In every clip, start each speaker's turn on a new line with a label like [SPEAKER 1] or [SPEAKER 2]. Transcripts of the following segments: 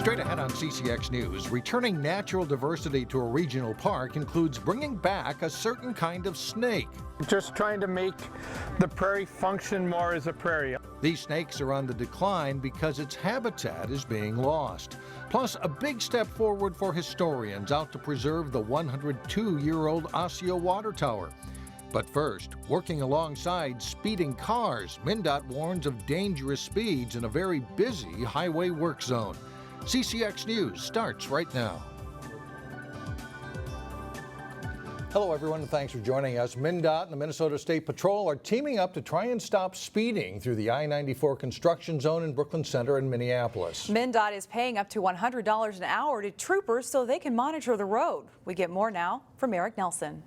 [SPEAKER 1] Straight ahead on CCX News, returning natural diversity to a regional park includes bringing back a certain kind of snake.
[SPEAKER 2] Just trying to make the prairie function more as a prairie.
[SPEAKER 1] These snakes are on the decline because its habitat is being lost. Plus, a big step forward for historians out to preserve the 102-year-old Osseo water tower. But first, working alongside speeding cars, MnDOT warns of dangerous speeds in a very busy highway work zone. CCX News starts right now. Hello everyone, and thanks for joining us. MnDOT and the Minnesota State Patrol are teaming up to try and stop speeding through the I-94 construction zone in Brooklyn Center and Minneapolis.
[SPEAKER 3] MnDOT is paying up to $100 an hour to troopers so they can monitor the road. We get more now from Eric Nelson.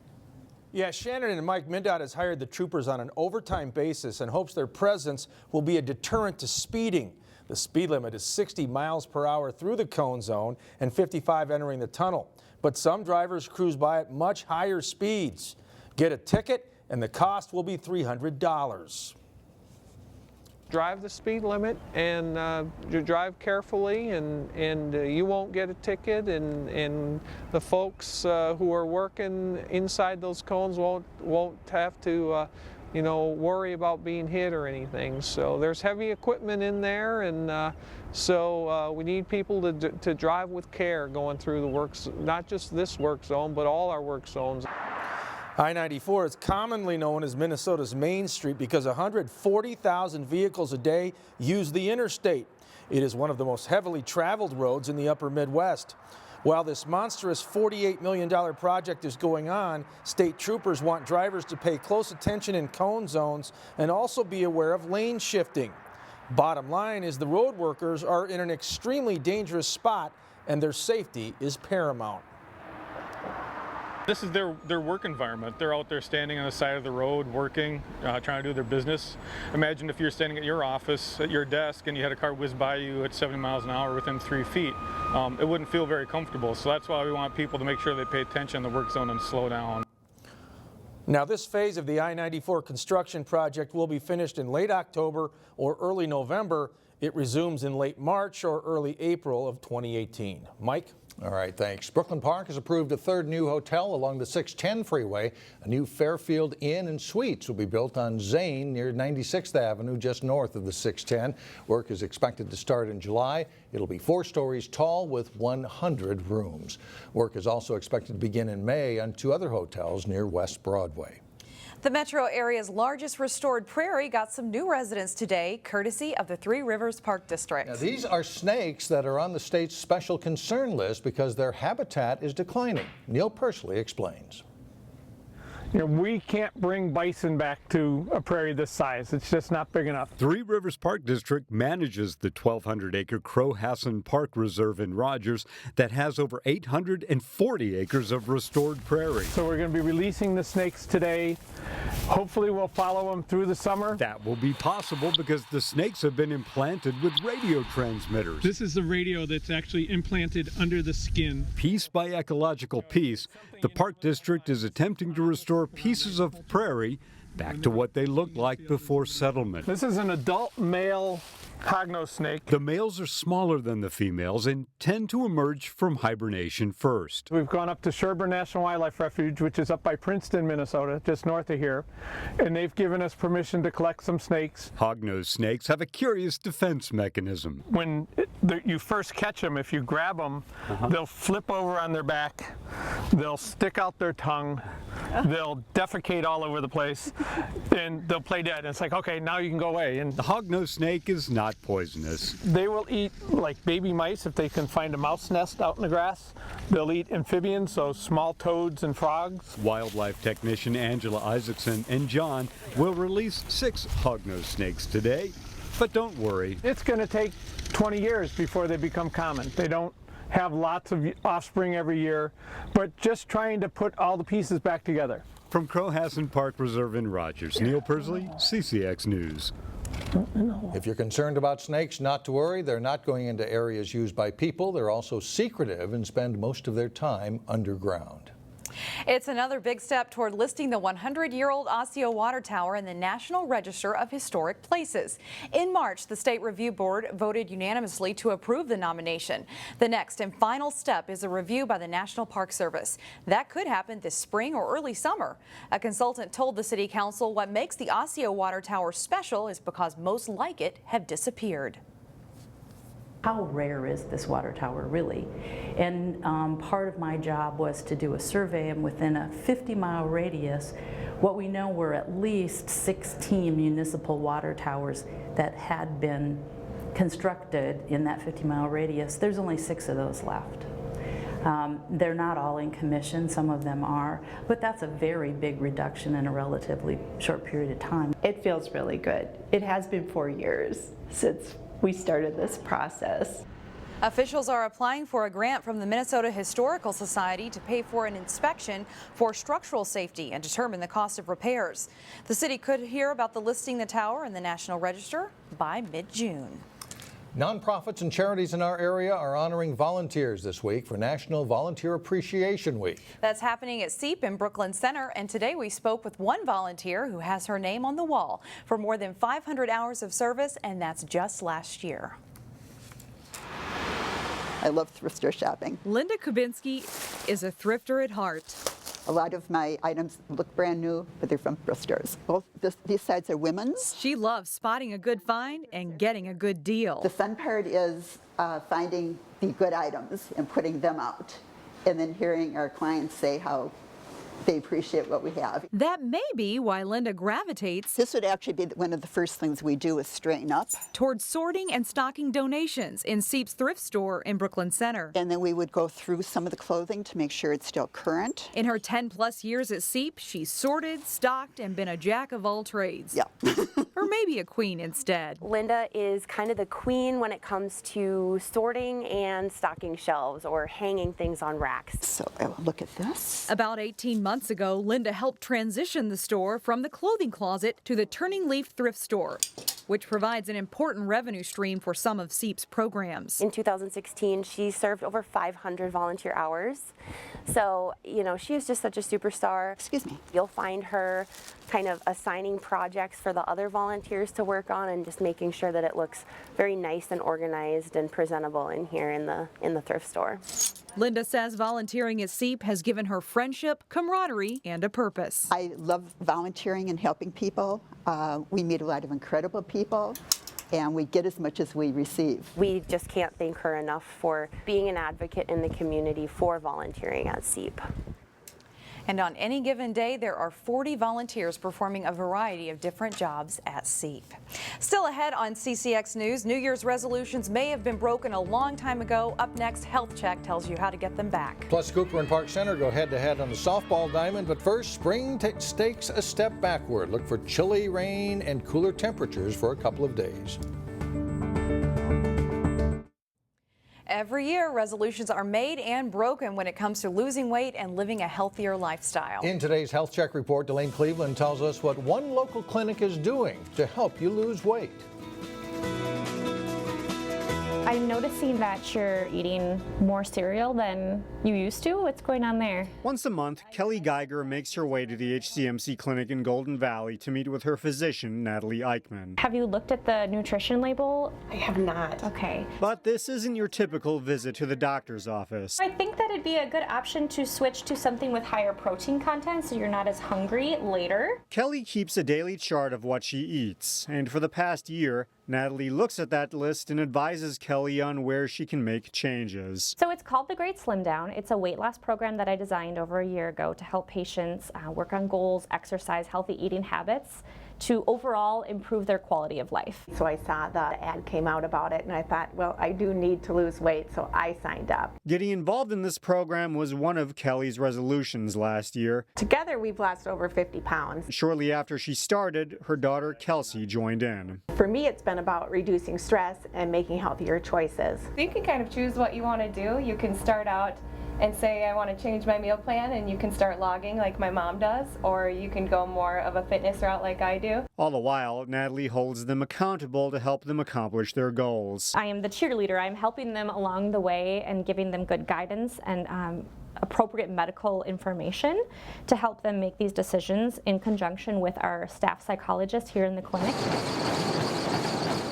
[SPEAKER 4] Yeah, Shannon and Mike, MnDOT has hired the troopers on an overtime basis and hopes their presence will be a deterrent to speeding. The speed limit is 60 miles per hour through the cone zone and 55 entering the tunnel. But some drivers cruise by at much higher speeds. Get a ticket and the cost will be $300.
[SPEAKER 5] Drive the speed limit and you drive carefully and you won't get a ticket, and the folks who are working inside those cones won't have to worry about being hit or anything. So there's heavy equipment in there, and so we need people to drive with care going through the works, not just this work zone, but all our work zones.
[SPEAKER 4] I-94 is commonly known as Minnesota's Main Street because 140,000 vehicles a day use the interstate. It is one of the most heavily traveled roads in the upper Midwest. While this monstrous $48 million project is going on, state troopers want drivers to pay close attention in cone zones and also be aware of lane shifting. Bottom line is the road workers are in an extremely dangerous spot and their safety is paramount.
[SPEAKER 6] This is their work environment. They're out there standing on the side of the road working, trying to do their business. Imagine if you're standing at your office, at your desk, and you had a car whiz by you at 70 miles an hour within 3 feet. It wouldn't feel very comfortable. So that's why we want people to make sure they pay attention in the work zone and slow down.
[SPEAKER 4] Now this phase of the I-94 construction project will be finished in late October or early November. It resumes in late March or early April of 2018. Mike?
[SPEAKER 1] All right, thanks. Brooklyn Park has approved a third new hotel along the 610 freeway. A new Fairfield Inn and Suites will be built on Zane near 96th Avenue, just north of the 610. Work is expected to start in July. It'll be 4 stories tall with 100 rooms. Work is also expected to begin in May on 2 other hotels near West Broadway.
[SPEAKER 3] The metro area's largest restored prairie got some new residents today, courtesy of the Three Rivers Park District.
[SPEAKER 1] Now, these are snakes that are on the state's special concern list because their habitat is declining. Neil Persley explains.
[SPEAKER 2] We can't bring bison back to a prairie this size. It's just not big enough.
[SPEAKER 7] Three Rivers Park District manages the 1,200-acre Crow-Hassan Park Reserve in Rogers that has over 840 acres of restored prairie.
[SPEAKER 2] So we're going to be releasing the snakes today. Hopefully we'll follow them through the summer.
[SPEAKER 7] That will be possible because the snakes have been implanted with radio transmitters.
[SPEAKER 8] This is the radio that's actually implanted under the skin.
[SPEAKER 7] Piece by ecological piece, the Park District is attempting to restore pieces of prairie back to what they looked like before settlement.
[SPEAKER 2] This is an adult male hognose snake.
[SPEAKER 7] The males are smaller than the females and tend to emerge from hibernation first.
[SPEAKER 2] We've gone up to Sherburne National Wildlife Refuge, which is up by Princeton, Minnesota, just north of here, and they've given us permission to collect some snakes.
[SPEAKER 7] Hognose snakes have a curious defense mechanism.
[SPEAKER 2] When you first catch them, if you grab them, they'll flip over on their back, they'll stick out their tongue, they'll defecate all over the place, and they'll play dead. And it's like, okay, now you can go away. And
[SPEAKER 7] the hognose snake is not poisonous.
[SPEAKER 2] They will eat like baby mice if they can find a mouse nest out in the grass. They'll eat amphibians, so small toads and frogs.
[SPEAKER 7] Wildlife technician Angela Isaacson and John will release 6 hognose snakes today. But don't worry.
[SPEAKER 2] It's going to take 20 years before they become common. They don't have lots of offspring every year, but just trying to put all the pieces back together.
[SPEAKER 7] From Crow-Hassan Park Reserve in Rogers, Neil Persley, CCX News.
[SPEAKER 1] If you're concerned about snakes, not to worry. They're not going into areas used by people. They're also secretive and spend most of their time underground.
[SPEAKER 3] It's another big step toward listing the 100-year-old Osseo Water Tower in the National Register of Historic Places. In March, the State Review Board voted unanimously to approve the nomination. The next and final step is a review by the National Park Service. That could happen this spring or early summer. A consultant told the City Council what makes the Osseo Water Tower special is because most like it have disappeared.
[SPEAKER 9] How rare is this water tower really? And part of my job was to do a survey, and within a 50-mile radius, what we know were at least 16 municipal water towers that had been constructed in that 50-mile radius. There's only 6 of those left. They're not all in commission, some of them are, but that's a very big reduction in a relatively short period of time.
[SPEAKER 10] It feels really good. It has been 4 years since we started this process.
[SPEAKER 3] Officials are applying for a grant from the Minnesota Historical Society to pay for an inspection for structural safety and determine the cost of repairs. The city could hear about the listing the tower in the National Register by mid-June.
[SPEAKER 1] Nonprofits and charities in our area are honoring volunteers this week for National Volunteer Appreciation Week.
[SPEAKER 3] That's happening at CEAP in Brooklyn Center, and today we spoke with one volunteer who has her name on the wall for more than 500 hours of service, and that's just last year.
[SPEAKER 11] I love thrift store shopping.
[SPEAKER 3] Linda Kubinski is a thrifter at heart.
[SPEAKER 11] A lot of my items look brand new, but they're from thrift stores. Both these sides are women's.
[SPEAKER 3] She loves spotting a good find and getting a good deal.
[SPEAKER 11] The fun part is finding the good items and putting them out, and then hearing our clients say how they appreciate what we have.
[SPEAKER 3] That may be why Linda gravitates.
[SPEAKER 11] This would actually be one of the first things we do is straighten up.
[SPEAKER 3] Towards sorting and stocking donations in CEAP's thrift store in Brooklyn Center.
[SPEAKER 11] And then we would go through some of the clothing to make sure it's still current.
[SPEAKER 3] In her 10+ years at CEAP, she's sorted, stocked, and been a jack of all trades.
[SPEAKER 11] Yeah.
[SPEAKER 3] Or maybe a queen instead.
[SPEAKER 12] Linda is kind of the queen when it comes to sorting and stocking shelves or hanging things on racks.
[SPEAKER 11] So I will look at this.
[SPEAKER 3] About 18 months ago, Linda helped transition the store from the clothing closet to the Turning Leaf thrift store, which provides an important revenue stream for some of CEAP's programs.
[SPEAKER 12] In 2016, she served over 500 volunteer hours. So, you know, she is just such a superstar.
[SPEAKER 11] Excuse me.
[SPEAKER 12] You'll find her kind of assigning projects for the other volunteers to work on and just making sure that it looks very nice and organized and presentable in here in the thrift store.
[SPEAKER 3] Linda says volunteering at CEAP has given her friendship, camaraderie, and a purpose.
[SPEAKER 11] I love volunteering and helping people. We meet a lot of incredible people, and we get as much as we receive.
[SPEAKER 12] We just can't thank her enough for being an advocate in the community for volunteering at CEAP.
[SPEAKER 3] And on any given day, there are 40 volunteers performing a variety of different jobs at CEAP. Still ahead on CCX News, New Year's resolutions may have been broken a long time ago. Up next, HealthCheck tells you how to get them back.
[SPEAKER 1] Plus, Cooper and Park Center go head-to-head on the softball diamond, but first, spring takes a step backward. Look for chilly rain and cooler temperatures for a couple of days.
[SPEAKER 3] Every year, resolutions are made and broken when it comes to losing weight and living a healthier lifestyle.
[SPEAKER 1] In today's Health Check report, Delane Cleveland tells us what one local clinic is doing to help you lose weight.
[SPEAKER 13] I'm noticing that you're eating more cereal than you used to. What's going on there?
[SPEAKER 14] Once a month, Kelly Geiger makes her way to the HCMC clinic in Golden Valley to meet with her physician, Natalie Eichman.
[SPEAKER 13] Have you looked at the nutrition label?
[SPEAKER 10] I have not.
[SPEAKER 13] Okay.
[SPEAKER 14] But this isn't your typical visit to the doctor's office.
[SPEAKER 13] I think that it'd be a good option to switch to something with higher protein content so you're not as hungry later.
[SPEAKER 14] Kelly keeps a daily chart of what she eats, and for the past year, Natalie looks at that list and advises Kelly on where she can make changes.
[SPEAKER 13] So it's called the Great Slim Down. It's a weight loss program that I designed over a year ago to help patients work on goals, exercise, healthy eating habits to overall improve their quality of life.
[SPEAKER 10] So I saw the ad came out about it and I thought, well, I do need to lose weight, so I signed up.
[SPEAKER 14] Getting involved in this program was one of Kelly's resolutions last year.
[SPEAKER 10] Together we've lost over 50 pounds.
[SPEAKER 14] Shortly after she started, her daughter Kelsey joined in.
[SPEAKER 10] For me, it's been about reducing stress and making healthier choices.
[SPEAKER 15] You can kind of choose what you want to do. You can start out and say, I want to change my meal plan, and you can start logging like my mom does, or you can go more of a fitness route like I do.
[SPEAKER 14] All the while, Natalie holds them accountable to help them accomplish their goals.
[SPEAKER 13] I am the cheerleader. I'm helping them along the way and giving them good guidance and appropriate medical information to help them make these decisions in conjunction with our staff psychologist here in the clinic.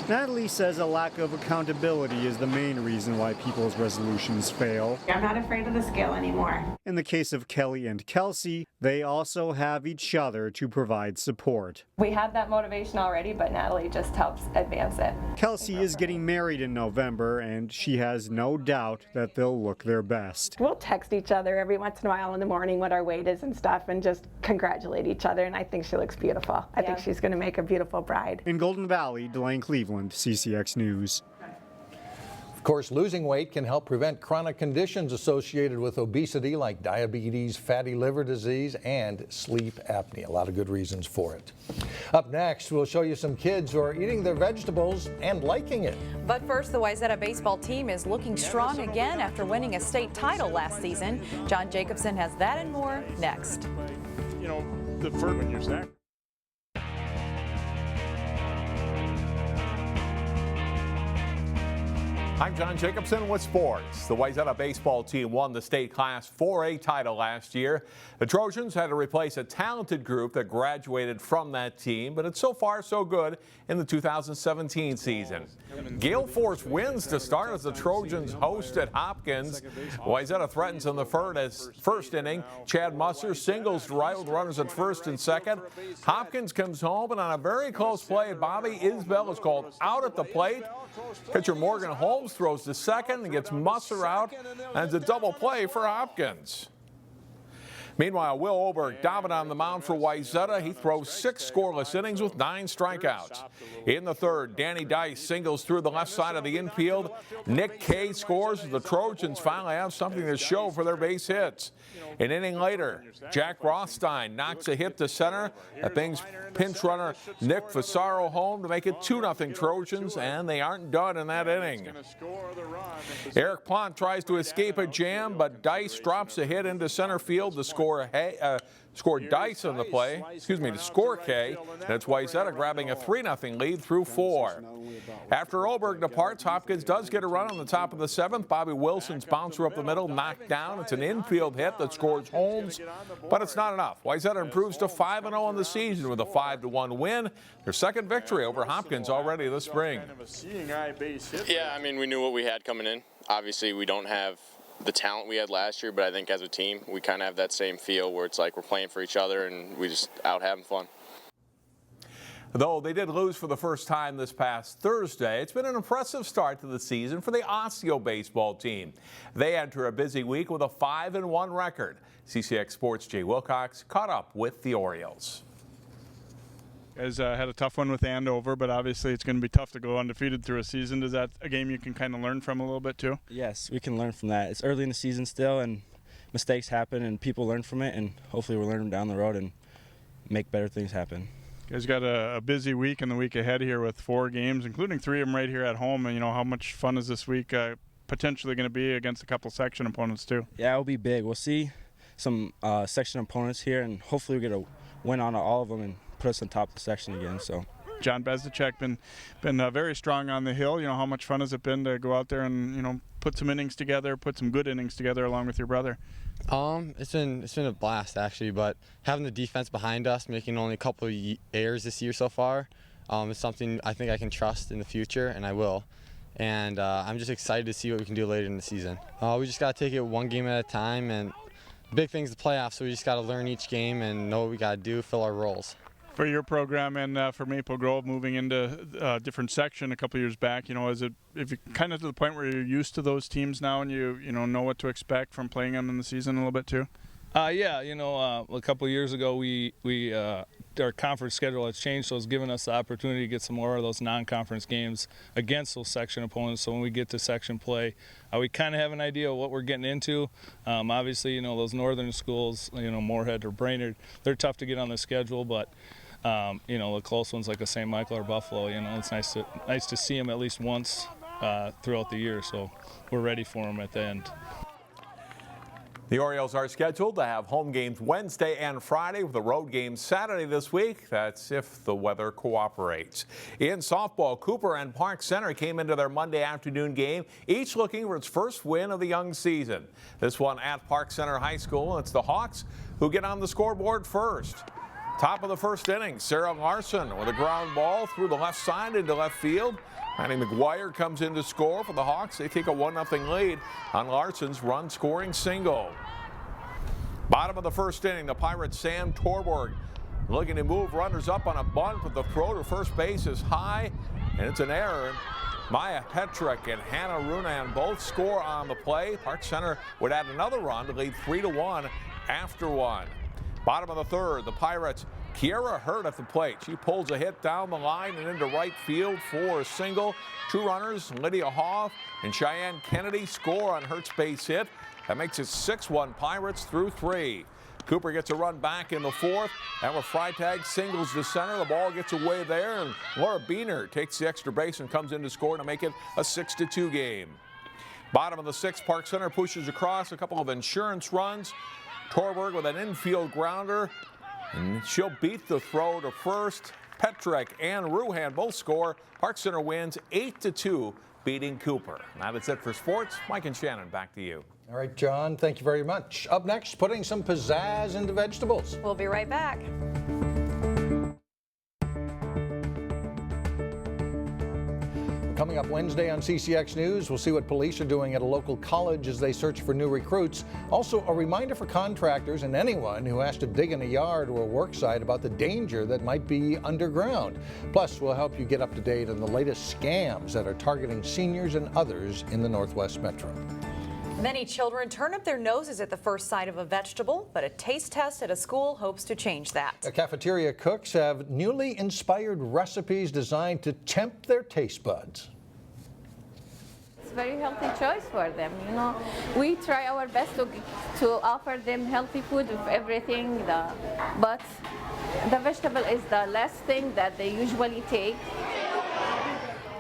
[SPEAKER 14] Natalie says a lack of accountability is the main reason why people's resolutions fail.
[SPEAKER 16] I'm not afraid of the scale anymore.
[SPEAKER 14] In the case of Kelly and Kelsey, they also have each other to provide support.
[SPEAKER 15] We had that motivation already, but Natalie just helps advance it.
[SPEAKER 14] Kelsey is getting married in November, and she has no doubt that they'll look their best.
[SPEAKER 16] We'll text each other every once in a while in the morning what our weight is and stuff and just congratulate each other, and I think she looks beautiful. I think she's going to make a beautiful bride.
[SPEAKER 14] In Golden Valley, Delane Cleveland, CCX News.
[SPEAKER 1] Of course, losing weight can help prevent chronic conditions associated with obesity like diabetes, fatty liver disease, and sleep apnea. A lot of good reasons for it. Up next, we'll show you some kids who are eating their vegetables and liking it.
[SPEAKER 3] But first, the Wayzata baseball team is looking strong again after winning a state title last season. John Jacobson has that and more next.
[SPEAKER 17] You know, the first when you're stacked.
[SPEAKER 18] I'm John Jacobson with sports. The Wayzata baseball team won the state Class 4A title last year. The Trojans had to replace a talented group that graduated from that team, but it's so far so good in the 2017 season. Gale Force wins to start as the Trojans host at Hopkins. Wayzata threatens in the first inning. Chad Musser singles to right with runners at first and second. Hopkins comes home, and on a very close play, Bobby Isbell is called out at the plate. Pitcher Morgan Holmes throws to second and gets Musser out, and it's a double play for Hopkins. Meanwhile, Will Oberg dominant on the mound for Wayzata. He throws 6 scoreless innings with 9 strikeouts. In the third, Danny Dice singles through the left side of the infield. Nick Kay scores as the Trojans finally have something to show for their base hits. An inning later, Jack Rothstein knocks a hit to center. That brings pinch runner Nick Fasaro home to make it 2-0 Trojans, and they aren't done in that inning. Eric Plant tries to escape a jam, but Dice drops a hit into center field to score Dice on the play, to score K, and it's Wayzata grabbing a 3-0 lead through 4. After Oberg departs, Hopkins does get a run on the top of the 7th. Bobby Wilson's bouncer up the middle, knocked down. It's an infield hit that scores Holmes, but it's not enough. Wayzata improves to 5-0 in the season with a 5-1 win. Their second victory over Hopkins already this spring.
[SPEAKER 19] Yeah, I mean, we knew what we had coming in. Obviously, we don't have the talent we had last year, but I think as a team, we kind of have that same feel where it's like we're playing for each other and we just out having fun.
[SPEAKER 18] Though they did lose for the first time this past Thursday, it's been an impressive start to the season for the Osseo baseball team. They enter a busy week with a 5-1 record. CCX Sports' Jay Wilcox caught up with the Orioles.
[SPEAKER 17] Guys had a tough one with Andover, but obviously it's going to be tough to go undefeated through a season. Is that a game you can kind of learn from a little bit too?
[SPEAKER 20] Yes, we can learn from that. It's early in the season still, and mistakes happen, and people learn from it, and hopefully we'll learn them down the road and make better things happen.
[SPEAKER 17] You guys got a busy week and the week ahead here with 4 games, including 3 of them right here at home. And you know, how much fun is this week potentially going to be against a couple section opponents too?
[SPEAKER 20] Yeah, it'll be big. We'll see some section opponents here, and hopefully we get a win on all of them and put us on top of the section again. So,
[SPEAKER 17] John Bezdacek been very strong on the hill. You know, how much fun has it been to go out there and put some innings together, put some good innings together along with your brother?
[SPEAKER 21] It's been a blast actually, but having the defense behind us, making only a couple of errors this year so far, is something I think I can trust in the future, and I will. And I'm just excited to see what we can do later in the season. We just got to take it one game at a time, and the big thing's the playoffs, so we just got to learn each game and know what we got to do, fill our roles.
[SPEAKER 17] For your program and for Maple Grove moving into a different section a couple years back, if you kind of to the point where you're used to those teams now and you know what to expect from playing them in the season a little bit too?
[SPEAKER 22] Yeah, a couple of years ago our conference schedule has changed, so it's given us the opportunity to get some more of those non-conference games against those section opponents. So when we get to section play, we kind of have an idea of what we're getting into. Obviously, those northern schools, Moorhead or Brainerd, they're tough to get on the schedule, but the close ones like a St. Michael or Buffalo, it's nice to see them at least once throughout the year. So we're ready for them at the end.
[SPEAKER 18] The Orioles are scheduled to have home games Wednesday and Friday with a road game Saturday this week. That's if the weather cooperates. In softball, Cooper and Park Center came into their Monday afternoon game, each looking for its first win of the young season. This one at Park Center High School. It's the Hawks who get on the scoreboard first. Top of the first inning, Sarah Larson with a ground ball through the left side into left field. Manny McGuire comes in to score for the Hawks. They take a 1-0 lead on Larson's run-scoring single. Bottom of the first inning, the Pirates' Sam Torborg looking to move runners up on a bunt, but the throw to first base is high, and it's an error. Maya Petrick and Hannah Runan both score on the play. Park Center would add another run to lead 3-1 after one. Bottom of the third, the Pirates' Kiera Hurt at the plate. She pulls a hit down the line and into right field for a single. Two runners, Lydia Hoff and Cheyenne Kennedy, score on Hurt's base hit. That makes it 6-1 Pirates through 3. Cooper gets a run back in the fourth, and with Freitag singles to center, the ball gets away there, and Laura Biener takes the extra base and comes in to score to make it a 6-2 game. Bottom of the sixth, Park Center pushes across a couple of insurance runs. Torberg with an infield grounder, and she'll beat the throw to first. Petrick and Ruhan both score. Park Center wins 8-2, beating Cooper. Now that's it for sports. Mike and Shannon, back to you.
[SPEAKER 1] All right, John, thank you very much. Up next, putting some pizzazz into vegetables.
[SPEAKER 3] We'll be right back.
[SPEAKER 1] Coming up Wednesday on CCX News, we'll see what police are doing at a local college as they search for new recruits. Also, a reminder for contractors and anyone who has to dig in a yard or a work site about the danger that might be underground. Plus, we'll help you get up to date on the latest scams that are targeting seniors and others in the Northwest Metro.
[SPEAKER 3] Many children turn up their noses at the first sight of a vegetable, but a taste test at a school hopes to change that.
[SPEAKER 1] The cafeteria cooks have newly inspired recipes designed to tempt their taste buds.
[SPEAKER 5] It's a very healthy choice for them, you know. We try our best to offer them healthy food with everything, but the vegetable is the last thing that they usually take.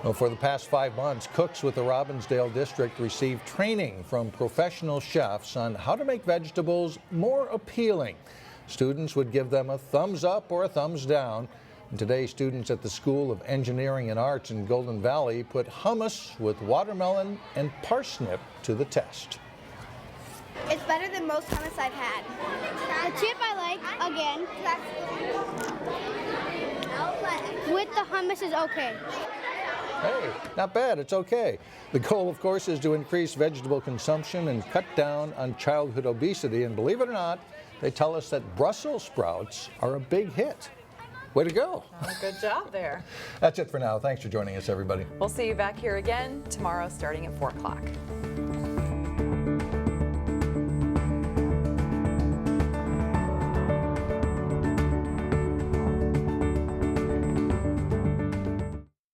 [SPEAKER 1] Well, for the past 5 months, cooks with the Robbinsdale district received training from professional chefs on how to make vegetables more appealing. Students would give them a thumbs up or a thumbs down. And today, students at the School of Engineering and Arts in Golden Valley put hummus with watermelon and parsnip to the test.
[SPEAKER 6] It's better than most hummus I've had. The chip I like, again. With the hummus is okay.
[SPEAKER 1] Hey, not bad, it's okay. The goal, of course, is to increase vegetable consumption and cut down on childhood obesity. And believe it or not, they tell us that Brussels sprouts are a big hit. Way to go.
[SPEAKER 3] Oh, good job there.
[SPEAKER 1] That's it for now. Thanks for joining us, everybody.
[SPEAKER 3] We'll see you back here again tomorrow starting at 4 o'clock.